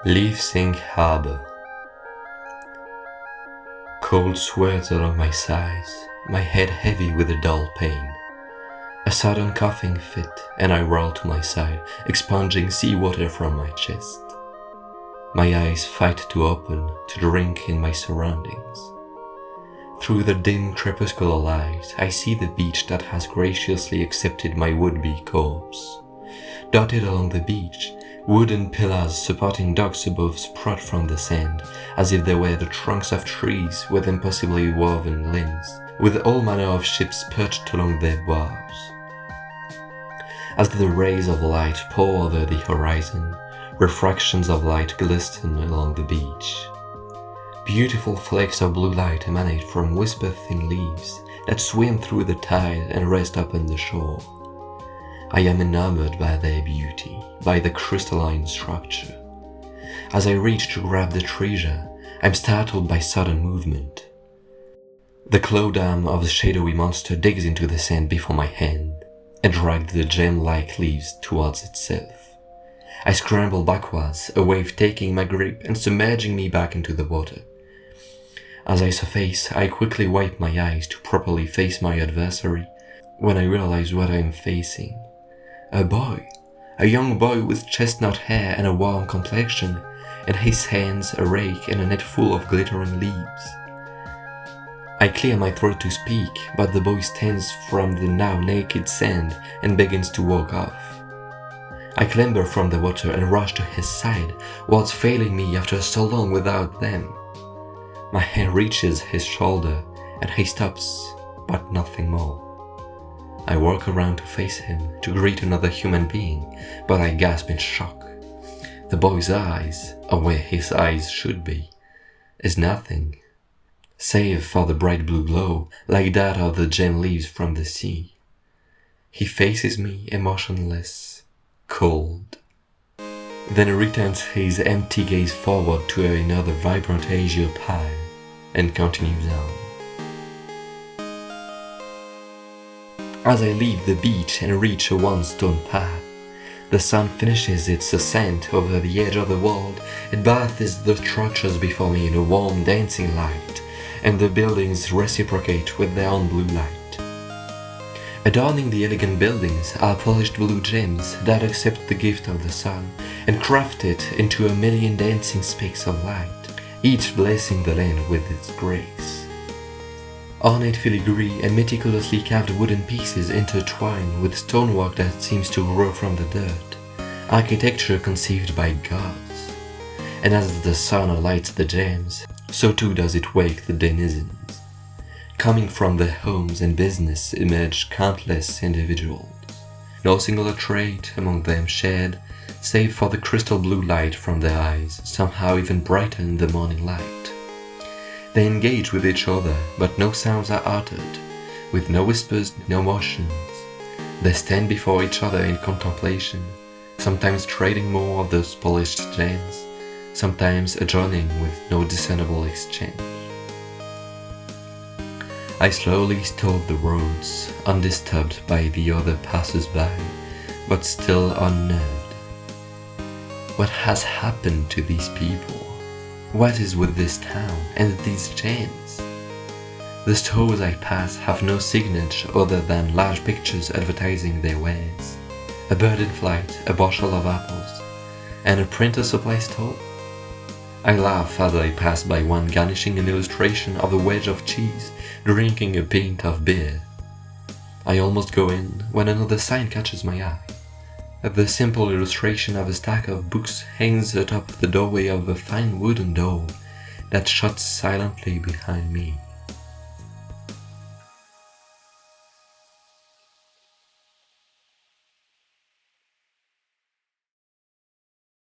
Leafsink Harbor. Cold sweats along my sides, my head heavy with a dull pain. A sudden coughing fit, and I roll to my side, expunging seawater from my chest. My eyes fight to open, to drink in my surroundings. Through the dim crepuscular light, I see the beach that has graciously accepted my would-be corpse. Dotted along the beach, wooden pillars supporting docks above sprout from the sand, as if they were the trunks of trees with impossibly woven limbs, with all manner of ships perched along their bows. As the rays of light pour over the horizon, refractions of light glisten along the beach. Beautiful flakes of blue light emanate from whisper-thin leaves that swim through the tide and rest upon the shore. I am enamored by their beauty, by the crystalline structure. As I reach to grab the treasure, I'm startled by sudden movement. The claw arm of the shadowy monster digs into the sand before my hand and drags the gem-like leaves towards itself. I scramble backwards, a wave taking my grip and submerging me back into the water. As I surface, I quickly wipe my eyes to properly face my adversary when I realize what I am facing. A young boy with chestnut hair and a warm complexion, in his hands a rake and a net full of glittering leaves. I clear my throat to speak, but the boy stands from the now naked sand and begins to walk off. I clamber from the water and rush to his side, words failing me after so long without them. My hand reaches his shoulder and he stops, but nothing more. I walk around to face him, to greet another human being, but I gasp in shock. The boy's eyes, or where his eyes should be, is nothing, save for the bright blue glow, like that of the gem leaves from the sea. He faces me emotionless, cold. Then returns his empty gaze forward to another vibrant azure pile, and continues on. As I leave the beach and reach a one-stone path, the sun finishes its ascent over the edge of the world and bathes the structures before me in a warm dancing light, and the buildings reciprocate with their own blue light. Adorning the elegant buildings are polished blue gems that accept the gift of the sun and craft it into a million dancing specks of light, each blessing the land with its grace. Ornate filigree and meticulously carved wooden pieces intertwine with stonework that seems to grow from the dirt, architecture conceived by gods. And as the sun lights the gems, so too does it wake the denizens. Coming from their homes and business emerge countless individuals, no singular trait among them shared, save for the crystal blue light from their eyes, somehow even brighten the morning light. They engage with each other, but no sounds are uttered, with no whispers, no motions. They stand before each other in contemplation, sometimes trading more of those polished gems, sometimes adjourning with no discernible exchange. I slowly stalk the roads, undisturbed by the other passers-by, but still unnerved. What has happened to these people? What is with this town and these gems? The stores I pass have no signature other than large pictures advertising their wares. A bird in flight, a bushel of apples, and a printer supply store. I laugh as I pass by one garnishing an illustration of a wedge of cheese, drinking a pint of beer. I almost go in when another sign catches my eye. The simple illustration of a stack of books hangs atop the doorway of a fine wooden door that shuts silently behind me.